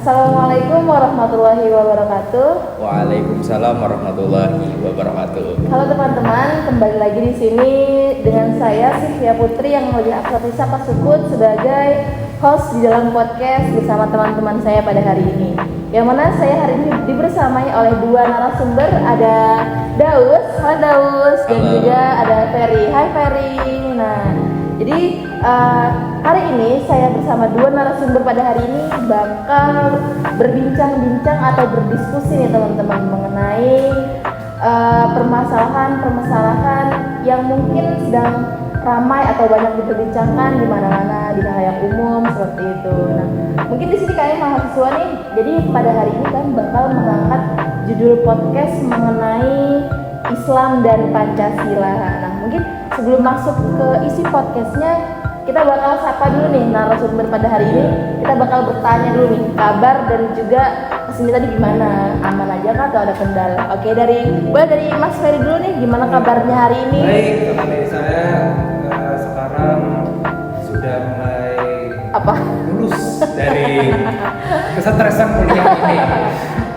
Assalamualaikum warahmatullahi wabarakatuh. Waalaikumsalam warahmatullahi wabarakatuh. Halo teman-teman, kembali lagi di sini dengan saya Sifia Putri yang lebih akrab disapa Sukut sebagai host di dalam podcast bersama teman-teman saya pada hari ini. Yang mana saya hari ini dibersamai oleh dua narasumber, ada Daus, halo Daus, dan juga ada Ferry. Hai Ferry. Nah, jadi hari ini saya bersama dua narasumber pada hari ini bakal berbincang-bincang atau berdiskusi nih teman-teman mengenai permasalahan-permasalahan yang mungkin sedang ramai atau banyak diperbincangkan di mana-mana di khalayak umum seperti itu. Nah, mungkin di sini kalian mahasiswa nih, jadi pada hari ini kan bakal mengangkat judul podcast mengenai Islam dan Pancasila. Nah, mungkin sebelum masuk ke isi podcastnya, kita bakal sapa dulu nih narasumber pada hari ini. Kita bakal bertanya dulu nih kabar dan juga kesini tadi gimana, aman aja kan atau ada kendala? Oke, dari Mas Ferry dulu nih, gimana kabarnya hari ini? Baik, dari saya sekarang sudah mulai lulus dari kesetresan kuliah ini.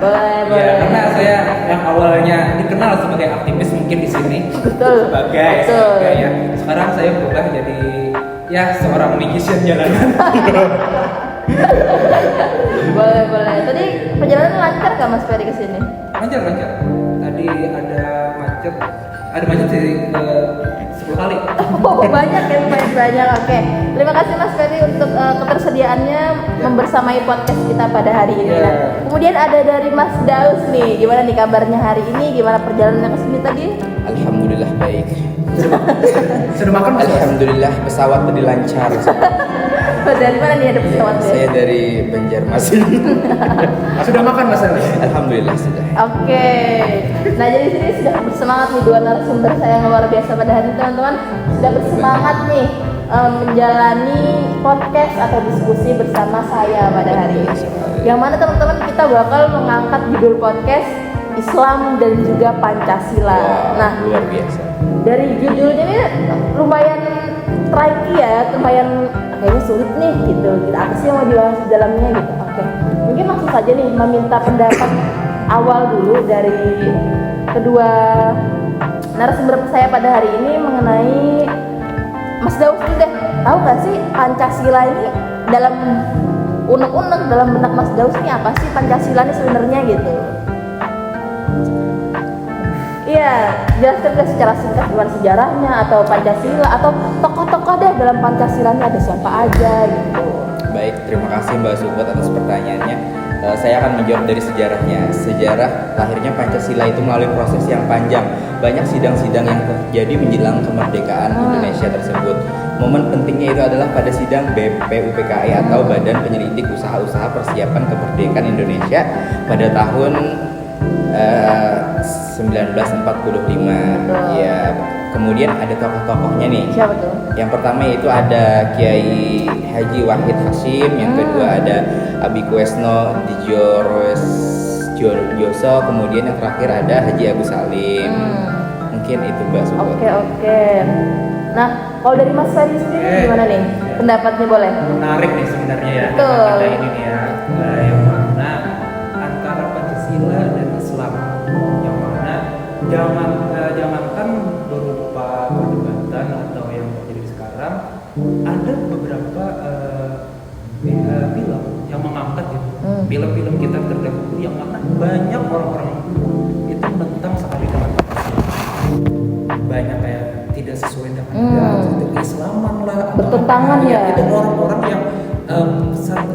Boleh. Ya, karena saya yang awalnya dikenal sebagai aktivis mungkin di sini Betul. sebagai ya. Sekarang saya berubah jadi ya seorang magician jalanan. Boleh. Tadi perjalanan lancar gak Mas Ferry kesini? Lancar. Tadi ada macet sih 10 kali. Oh, banyak. Oke. Terima kasih Mas Ferry untuk ketersediaannya membersamai podcast kita pada hari ini. Yeah. Nah, kemudian ada dari Mas Daus nih. Gimana nih kabarnya hari ini? Gimana perjalanan ke sini tadi? Alhamdulillah baik. Sudah makan belum? Alhamdulillah pesawat tadi lancar. Dari mana nih ada pesawatnya? Saya dari Banjarmasin. Sudah makan Mas Ali? Alhamdulillah sudah. Oke. Nah, jadi sini sudah bersemangat nih dua narasumber saya yang luar biasa pada hari ini teman-teman. Sudah bersemangat nih menjalani podcast atau diskusi bersama saya pada hari ini. Yang mana teman-teman kita bakal mengangkat judul podcast Islam dan juga Pancasila. Nah, luar biasa. dari judulnya ini lumayan tricky ya, lumayan kayaknya sulit nih gitu. Apa sih yang mau dibahas di dalamnya gitu? Oke. Mungkin langsung saja nih meminta pendapat awal dulu dari kedua narasumber saya pada hari ini mengenai Mas Daus dulu deh. Tahu nggak sih Pancasila ini dalam unek-unek dalam benak Mas Daus ini apa sih Pancasila ini sebenarnya gitu? Iya, jelaskan deh secara singkat gimana sejarahnya atau Pancasila atau tokoh-tokoh deh dalam Pancasila ini ada siapa aja gitu. Baik, terima kasih Mbak Subot atas pertanyaannya. Saya akan menjawab dari sejarahnya. Sejarah lahirnya Pancasila itu melalui proses yang panjang. Banyak sidang-sidang yang terjadi menjelang kemerdekaan Indonesia tersebut. Momen pentingnya itu adalah pada sidang BPUPKI atau Badan Penyelidik Usaha-Usaha Persiapan Kemerdekaan Indonesia pada tahun 1945. Ya, kemudian ada tokoh-tokohnya nih. Siapa tuh? Yang pertama itu ada Kiai Haji Wahid Hasyim, yang kedua ada Abi Kuesno Djorjoso, kemudian yang terakhir ada Haji Agus Salim. Mungkin itu Mbak Subot. Oke. Nah, kalau dari Mas Ferry sendiri gimana nih? Pendapatnya boleh? Menarik nih sebenarnya ya. Betul. Kita ini nih ya, yang mana antara Pancasila dan Islam, yang mana jangankan berupa perdebatan atau yang terjadi sekarang, ada beberapa film yang mengangkat itu, film-film kita terdahulu yang mana banyak orang-orang itu tentang sekali dengan Pancasila. Banyak kayak tidak sesuai dengan keislaman lah, bertentangan ya. Itu orang-orang yang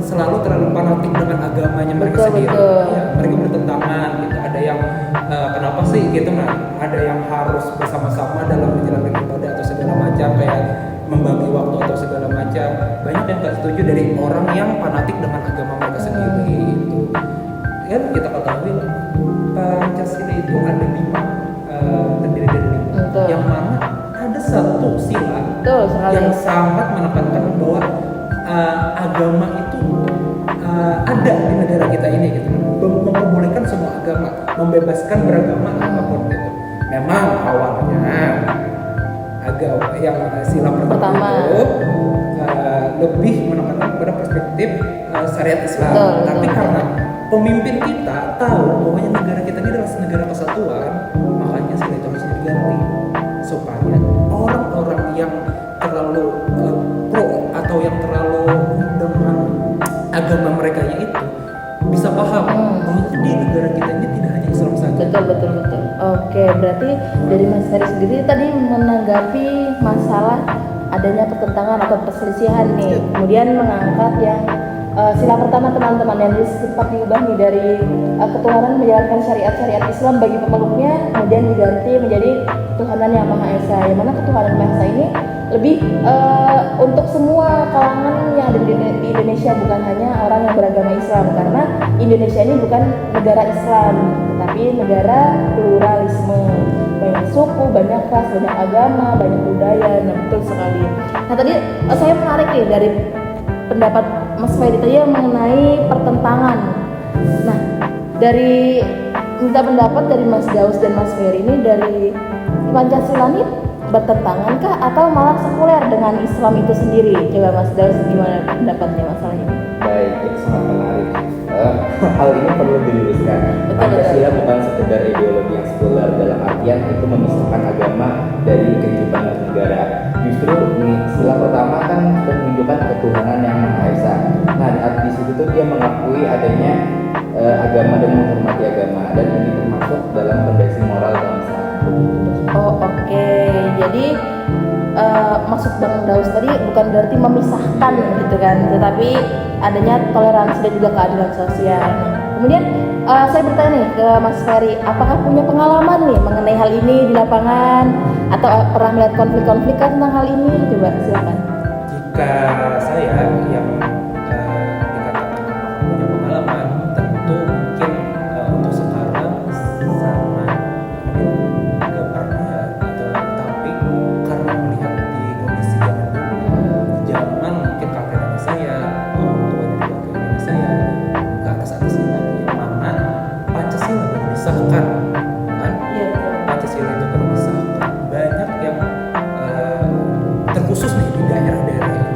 selalu terlalu fanatik dengan agamanya mereka sendiri. Betul. Ya, mereka bertentangan gitu. Ada yang kenapa sih gitu, nah ada yang harus bersama-sama dalam menjalankan ibadah atau segala macam, kayak membagi waktu atau segala macam. Banyak yang nggak setuju dari orang yang fanatik dengan agama mereka sendiri itu. Kan kita ketahui lah, Pancasila itu ada 5, terdiri dari 5. Betul. Yang mana ada satu sila yang sangat menekankan bahwa agama itu ada di negara kita ini gitu, memperbolehkan semua agama, membebaskan beragama apapun gitu. Memang awalnya agama yang sila pertama itu lebih menekankan pada perspektif syariat Islam. Betul, Tapi betul. karena pemimpin kita tahu bahwa negara kita ini adalah negara kesatuan, makanya sila itu harus diganti supaya orang-orang yang terlalu pro atau yang terlalu dengan agama mereka itu bisa paham bahwa di negara kita ini tidak hanya Islam saja. Betul. Oke, berarti dari Mas Ferry sendiri tadi menanggapi masalah adanya pertentangan atau perselisihan nih, kemudian mengangkat yang sila pertama teman-teman yang sempat diubah nih dari ketuhanan menjalankan syariat Islam bagi pemeluknya, kemudian diganti menjadi ketuhanan yang Maha Esa. Yang mana ketuhanan Maha Esa ini lebih untuk semua kalangan yang ada di Indonesia, bukan hanya orang yang beragama Islam, karena Indonesia ini bukan negara Islam, tetapi negara pluralisme, banyak suku, banyak ras, banyak agama, banyak budaya. Nah, betul sekali. Nah, tadi saya menarik nih dari pendapat Mas Ferry tadi yang mengenai pertentangan. Nah, dari minta pendapat dari Mas Daus dan Mas Ferry ini, dari Pancasila ini bertentangan kah atau malah sekuler dengan Islam itu sendiri? Coba Mas Daus gimana pendapatnya masalah ini? Baik, itu sangat menarik. Hal ini perlu diluruskan. Betul. Pancasila bukan sekedar ideologi yang sekuler dalam artian itu memisahkan agama dari kehidupan negara. Justru sila pertama kan menunjukkan ketuhanan yang Maha Esa. Nah, di situ tuh dia mengakui adanya agama dan menghormati agama, dan ini termasuk dalam fondasi moral bangsa. Oh, oke. Jadi maksud Bang Daus tadi bukan berarti memisahkan gitu kan, tetapi adanya toleransi dan juga keadilan sosial. Kemudian saya bertanya nih ke Mas Ferry, apakah punya pengalaman nih mengenai hal ini di lapangan atau pernah melihat konflik-konflik tentang hal ini? Coba silakan. Jika saya yang dikatakan punya pengalaman, tentu mungkin untuk sekarang sangat nggak pernah ya, tapi karena melihat di kondisi zaman dulu, zaman mungkin kakek nenek saya, orang tua dari kakek nenek saya, ke atas kita, yang mana Pancasila baru disahkan, kan? Iya. Pancasila itu baru disahkan, banyak yang terkhusus nih di daerah-daerah itu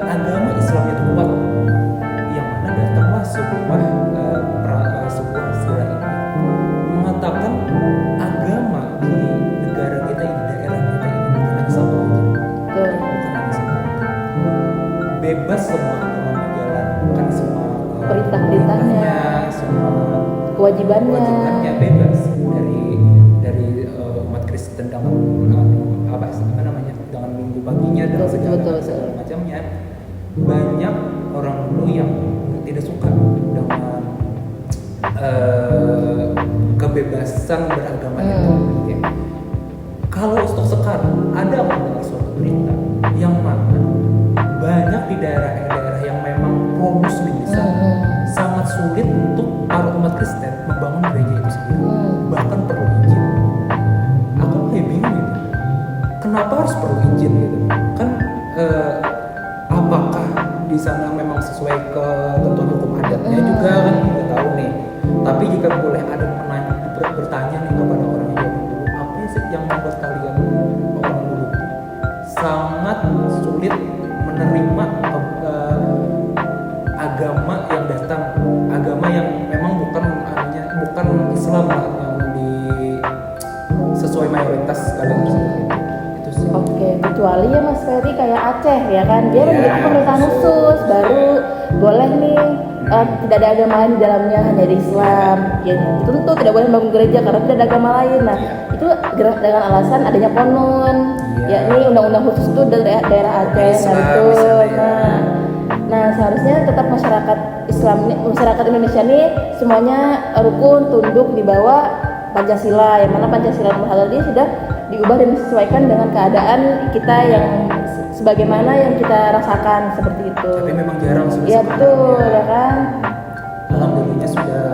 agama Islam itu kuat, yang mana datanglah sebuah sebuah sila ini mengatakan agama di negara kita, di daerah kita ini bukan hanya satu aja, Betul. bukan hanya satu aja. Bebas semua agama menjalankan semua Perintah-perintahnya, semua kewajibannya. bebas dari umat Kristen dengan apa namanya, dengan minggu baginya dan Betul. segala macamnya. Banyak orang dulu yang tidak suka dengan kebebasan beragama itu. Ya. Kalau untuk sekarang ada mendengar suatu berita yang mana banyak di daerah-daerah yang memang pro muslim di sana, sangat sulit untuk para umat Kristen membangun gereja itu sendiri, bahkan perlu izin. Aku kayak bingung gitu, kenapa harus perlu izin gitu? Kan apakah di sana memang sesuai ketentuan hukum adatnya juga kan kita tahu nih. Tapi jika boleh ada bertanya nih kepada orang yang dulu, apa sih yang membuat kalian orang dulu sangat sulit menerima agama yang datang, agama yang memang bukan Islam lah, yang sesuai mayoritas kalian tersebut itu sih. Oke, kecuali ya Mas Ferry kayak Aceh ya kan, dia Iya, memiliki pemerintahan khusus, baru boleh nih tidak ada agama lain di dalamnya, hanya ada Islam. Ya tentu tidak boleh membangun gereja karena tidak ada agama lain. Nah, itu dengan alasan adanya konun, yakni undang-undang khusus itu dari daerah Aceh. Islam, Nah, betul. misalnya. Nah, seharusnya tetap masyarakat Islam, masyarakat Indonesia ini semuanya rukun tunduk di bawah Pancasila, yang mana Pancasila nomor 1 tadi sudah diubah dan disesuaikan dengan keadaan kita yang sebagaimana yang kita rasakan seperti itu. Tapi memang jarang sudah Ya sekarang betul, ya kan. Alhamdulillah sudah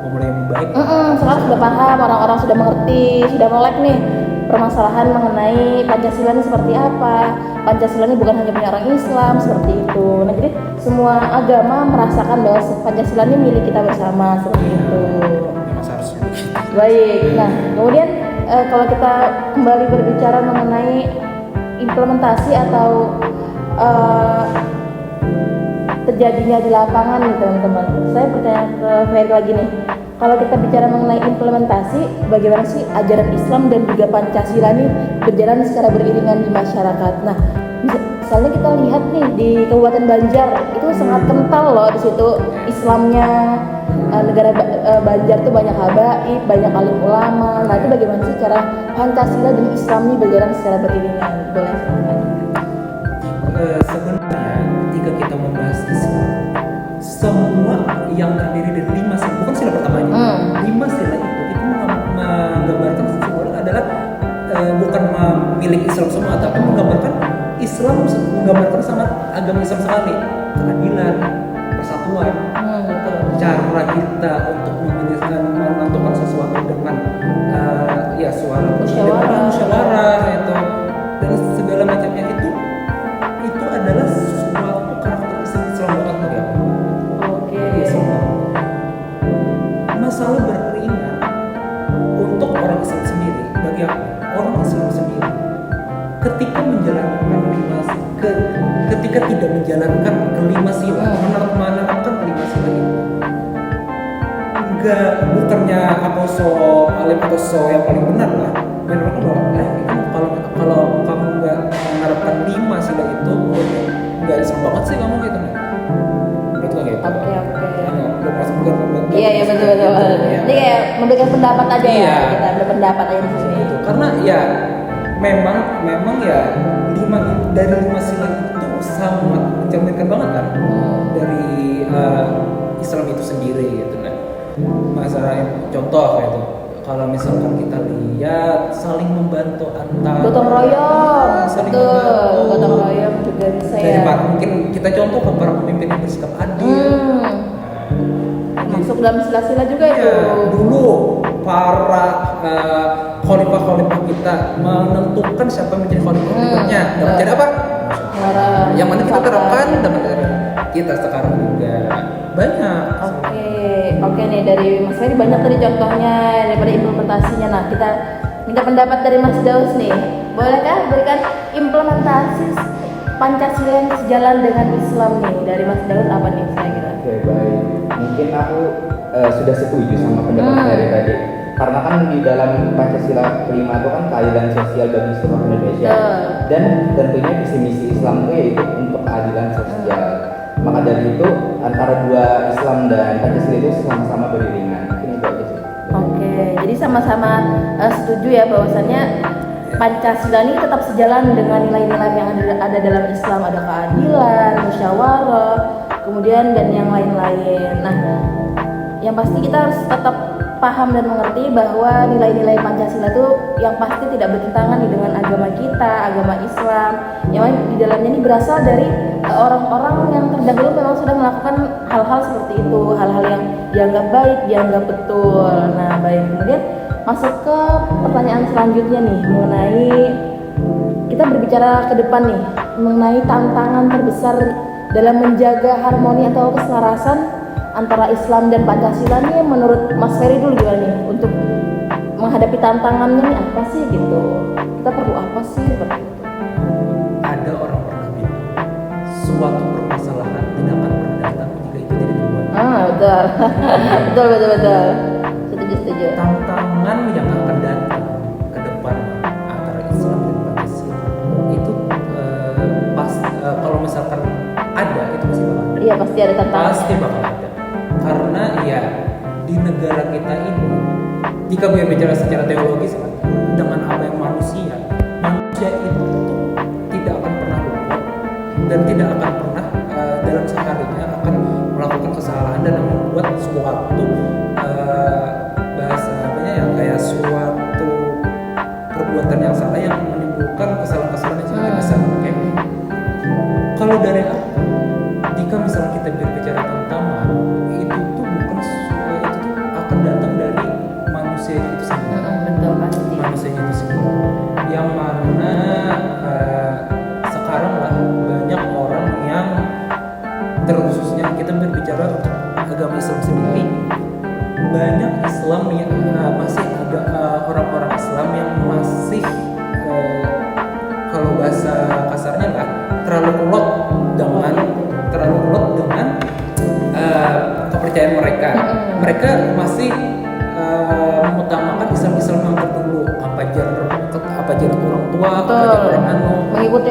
mulai membaik. Sekarang sudah paham, orang-orang sudah mengerti, sudah melek nih permasalahan mengenai Pancasila ini seperti apa. Pancasila ini bukan hanya punya orang Islam, seperti itu. Nah, jadi semua agama merasakan bahwa Pancasila ini milik kita bersama, seperti itu. Memang seharusnya begitu. Baik, nah kemudian kalau kita kembali berbicara mengenai implementasi atau terjadinya di lapangan nih teman-teman. Saya pertanyaan ke Ferry lagi nih. Kalau kita bicara mengenai implementasi, bagaimana sih ajaran Islam dan juga Pancasila nih berjalan secara beriringan di masyarakat? Nah, misalnya kita lihat nih di Kabupaten Banjar itu sangat kental loh di situ Islamnya. Negara Banjar tuh banyak habaib, banyak alim ulama. Nah itu bagaimana sih cara Pancasila dan Islam ini berjalan secara beriringan? Boleh silakan. Sebenarnya ketika kita membahas Islam, semua yang terdiri dari 5 sila, bukan sila pertamanya, 5 sila itu menggambarkan seseorang adalah bukan milik Islam semua, tapi menggambarkan Islam, menggambarkan sangat agama Islam sekali, keadilan, persatuan, cara kita untuk menentukan sesuatu dengan ya suara musyawarah itu dan segala macamnya itu adalah suatu karakteristik Islam banget bagi aku. Oke. Masalah beriman untuk orang Islam sendiri, bagi aku orang Islam sendiri ketika menjalankan ketika tidak menjalankan kelima sila, menerapkan kelima sila itu, bukannya aku alim atau yang paling benar lah, menurutku bahwa kalau kamu nggak menerapkan 5 sila itu, nggak Islam banget sih kamu gitu nih. Menurutku kayak gitu. Oke. Iya betul. Ya. Ini kayak memberikan pendapat aja Iya. ya, kita berpendapat aja di sini. Itu karena ya memang ya 5 sila itu sangat mencerminkan banget kan dari Islam itu sendiri gitu nah. Masalah contoh kayak itu, kalau misalkan kita lihat saling membantu antar Gotong royong, saling betul. membantu. Gotong royong juga bisa Dari ya. mungkin kita contoh ke para pemimpin yang bersikap adil. Masuk dalam sila-sila juga itu. Ya, dulu para khalifah kita menentukan siapa yang menjadi khalifah berikutnya. Dan menjadi apa? Yang mana kita terapkan dan kita sekarang juga banyak. Oke nih dari Mas Ferry banyak tadi contohnya daripada implementasinya. Nah kita minta pendapat dari Mas Daus nih. Bolehkah berikan implementasi Pancasila yang sejalan dengan Islam nih dari Mas Daus apa nih saya kira? Oke, baik. Mungkin aku sudah setuju sama pendapat Ferry tadi. Karena kan di dalam Pancasila kelima itu kan keadilan sosial bagi seluruh Indonesia. Dan tentunya visi misi Islam itu yaitu untuk keadilan sosial. Maka dari itu antara dua Islam dan Pancasila itu sama-sama beriringan. Mungkin itu aja sih. Oke, jadi sama-sama setuju ya bahwasannya Pancasila ini tetap sejalan dengan nilai-nilai yang ada dalam Islam, ada keadilan, musyawarah, kemudian dan yang lain-lain. Nah, yang pasti kita harus tetap paham dan mengerti bahwa nilai-nilai Pancasila itu yang pasti tidak bertentangan dengan agama kita, agama Islam. Yang di dalamnya ini berasal dari orang-orang yang terdahulu memang sudah melakukan hal-hal seperti itu, hal-hal yang dianggap baik, dianggap betul. Nah, baik. Kemudian masuk ke pertanyaan selanjutnya nih mengenai kita berbicara ke depan nih mengenai tantangan terbesar dalam menjaga harmoni atau keselarasan antara Islam dan Pancasila nih menurut Mas Ferry dulu gimana nih untuk menghadapi tantangannya nih apa sih gitu, kita perlu apa sih seperti itu? Ada orang pernah bilang suatu permasalahan tidak akan pernah datang jika itu tidak dibuat. Betul setuju. Tantangan yang akan datang ke depan antara Islam dan Pancasila itu kalau misalkan ada itu pasti bakal ada. Iya pasti ada tantangan. Pasti bakal ada. Karena ya di negara kita ini jika berbicara secara teologis kan, dengan apa yang manusia itu tidak akan pernah luput dan tidak akan pernah dalam sekalinya akan melakukan kesalahan dan membuat suatu bahasa apanya ya kayak suatu perbuatan yang salah yang menimbulkan kesalahan-kesalahan yang sangat besar. Oke. Kalau dari aku, jika misalnya kita berbicara tentang itu tuh bukan itu tuh akan datang dari manusia itu sendiri. Betul pasti. Manusia itu sendiri. Yang mana sekarang lah banyak orang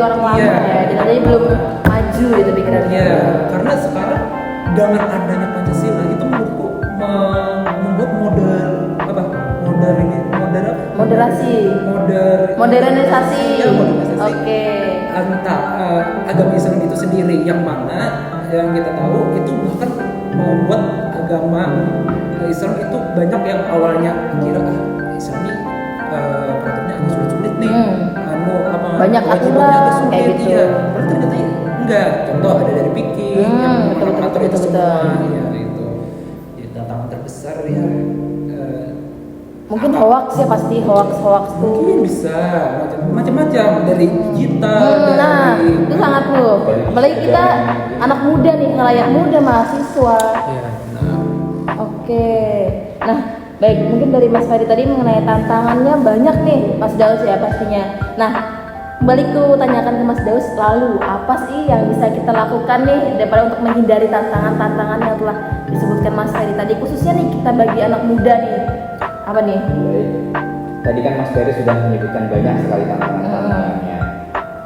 orang lama Iya. ya. Jadi belum maju gitu pikirannya. Iya, karena sekarang dengan adanya Pancasila itu menurutku membuat Moderasi. Modernisasi. Ya, modernisasi. Oke. Agama Islam itu sendiri yang mana yang kita tahu itu bahkan membuat agama Islam itu banyak yang awalnya kira Islam ini peraturannya agak sulit-sulit nih. Banyak kewajibannya aturan, agak sulit, kayak gitu. iya. Padahal ternyata enggak. Contoh ada dari fikih yang betul, mengatur itu betul. semua. Ya itu. Jadi tantangan terbesar ya. Mungkin hoax ya, pasti hoax tuh. Mungkin bisa macam-macam dari digital Nah, dari itu sangat loh. Apalagi kita anak muda nih, ngelayak muda mahasiswa. ya, nah, Oke. Nah, baik, mungkin dari Mas Ferry tadi mengenai tantangannya banyak nih, Mas Daus ya pastinya. Nah, balik tuh tanyakan ke Mas Daus, lalu apa sih yang bisa kita lakukan nih daripada untuk menghindari tantangan-tantangan yang telah disebutkan Mas Ferry tadi, khususnya nih kita bagi anak muda nih. Apa nih? Baik. Tadi kan Mas Ferry sudah menyebutkan banyak sekali tantangan-tantangannya.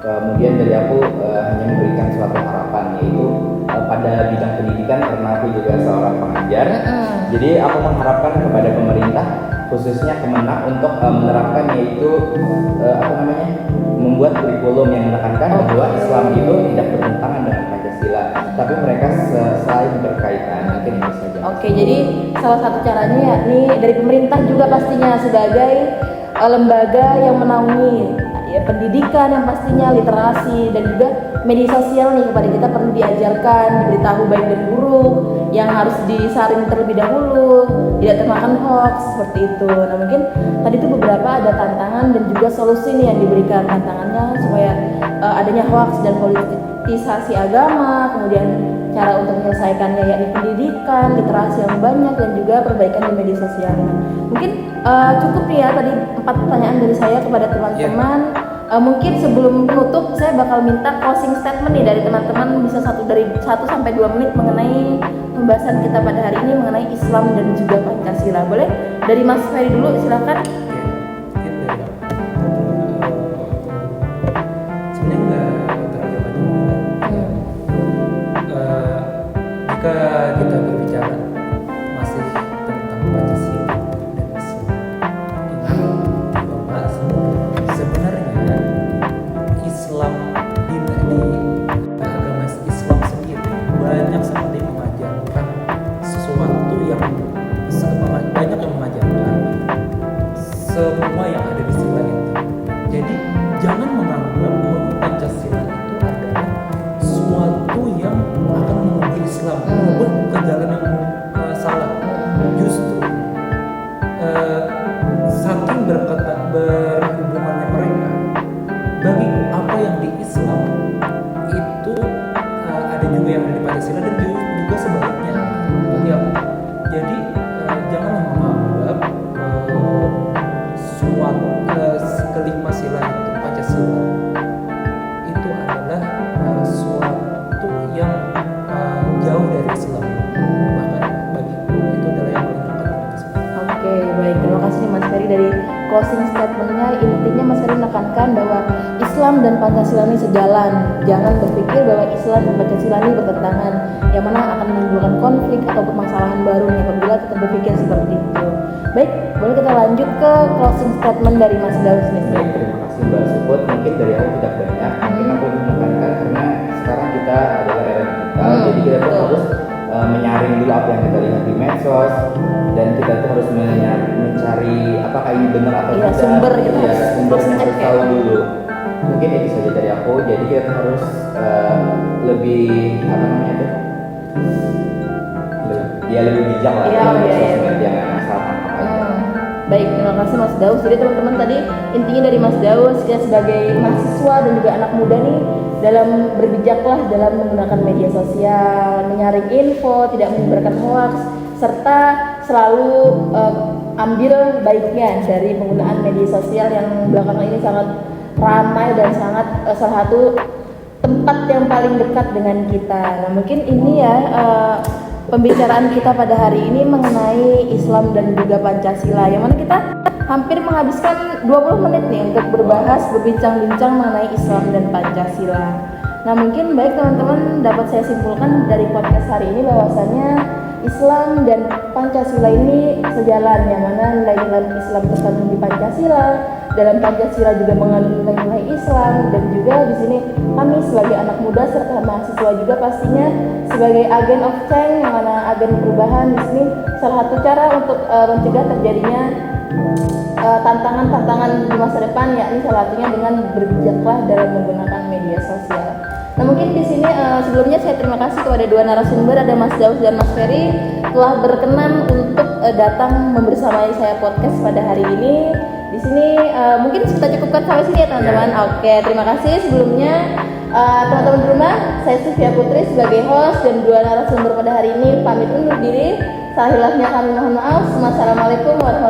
Kemudian dari aku hanya memberikan suatu harapan, yaitu pada bidang pendidikan, karena aku juga seorang pengajar. Jadi aku mengharapkan kepada pemerintah, khususnya Kemenak, untuk menerapkan, yaitu membuat kurikulum yang menekankan bahwa Islam itu tidak bertentangan dengan Pancasila, tapi mereka saling berkaitan. Mungkin itu saja. Oke, jadi salah satu caranya yakni dari pemerintah juga pastinya sebagai lembaga yang menaungi ya, pendidikan yang pastinya, literasi dan juga media sosial nih, kepada kita perlu diajarkan, diberitahu baik dan buruk, yang harus disaring terlebih dahulu, tidak termakan hoax seperti itu. Nah, mungkin tadi itu beberapa ada tantangan dan juga solusi nih yang diberikan, tantangannya supaya adanya hoax dan politisasi agama, kemudian cara untuk menyelesaikannya yakni pendidikan, literasi yang banyak dan juga perbaikan di media sosial. Mungkin cukup nih ya tadi 4 pertanyaan dari saya kepada teman-teman. Mungkin sebelum menutup saya bakal minta closing statement nih dari teman-teman, bisa 1 sampai 2 menit mengenai pembahasan kita pada hari ini mengenai Islam dan juga Pancasila. Boleh? Dari Mas Ferry dulu, silakan. sebenarnya nggak terlalu banyak. Jika kita berbicara masih tentang Pancasila dan Islam, ingat bahwa sebenarnya Islam di agama Islam sendiri banyak sekali mengajarkan sesuatu yang banyak yang mengajarkan semua yang ada di sila itu. Jadi jangan menganggap bahwa Pancasila itu adalah suatu yang akan mengubah Islam, mengubah ke jalan yang salah. Justru saking berhubungannya mereka, bagi apa yang di Islam itu ada juga yang ada di Pancasila dan juga sebaliknya. Ya, jadi jangan menganggap suatu kelima sila itu Pancasila itu adalah suatu yang jauh dari Islam. Bahkan bagiku itu adalah yang paling dekat dengan Islam. Oke, baik. Terima kasih Mas Ferry dari closing statementnya. Intinya Mas Ferry menekankan bahwa Islam dan Pancasila ini sejalan. Jangan berpikir bahwa Islam dan Pancasila ini bertentangan, yang mana akan menimbulkan konflik atau permasalahan baru nih apabila kita berpikir seperti itu. Baik, boleh kita lanjut ke closing statement dari Mas Daus nih. Baik, terima kasih Mbak Suput. Mungkin dari aku tidak banyak, mungkin aku menekankan karena sekarang kita adalah era digital, jadi kita tuh harus menyaring dulu apa yang kita lihat di medsos, dan kita tuh harus mencari apakah ini benar atau Iya, tidak. sumber kita Iya, harus sumbernya harus cek ya. tahu dulu. Mungkin itu saja dari aku. Jadi kita tuh harus lebih lebih bijak lah. Iya, iya. Jangan asal tangkap aja. Baik, terima kasih Mas Daus. Jadi teman-teman tadi intinya dari Mas Daus, kita sebagai mahasiswa dan juga anak muda nih, dalam berbijaklah dalam menggunakan media sosial, menyaring info, tidak menyebarkan hoax, serta selalu ambil baiknya dari penggunaan media sosial yang belakangan ini sangat ramai dan sangat salah satu tempat yang paling dekat dengan kita. Nah, mungkin ini ya pembicaraan kita pada hari ini mengenai Islam dan juga Pancasila, yang mana kita hampir menghabiskan 20 menit nih untuk berbincang-bincang mengenai Islam dan Pancasila. Nah, mungkin baik teman-teman dapat saya simpulkan dari podcast hari ini bahwasanya Islam dan Pancasila ini sejalan, yang mana nilai-nilai Islam terkandung di Pancasila, dalam Pancasila juga mengandung nilai-nilai Islam, dan juga di sini kami sebagai anak muda serta mahasiswa juga pastinya sebagai agen of change, yang mana agen perubahan di sini salah satu cara untuk mencegah terjadinya tantangan-tantangan di masa depan, yakni salah satunya dengan berbijaklah dalam menggunakan media sosial. Nah, mungkin di sini sebelumnya saya terima kasih kepada dua narasumber, ada Mas Daus dan Mas Ferry, telah berkenan untuk datang membersamai saya podcast pada hari ini. Di sini mungkin kita cukupkan sampai sini ya teman-teman. Oke, terima kasih sebelumnya teman-teman di rumah. Saya Sufia Putri sebagai host dan dua narasumber pada hari ini pamit undur diri. Salah hilafnya kami mohon maaf. Wassalamualaikum warahmatullahi wabarakatuh.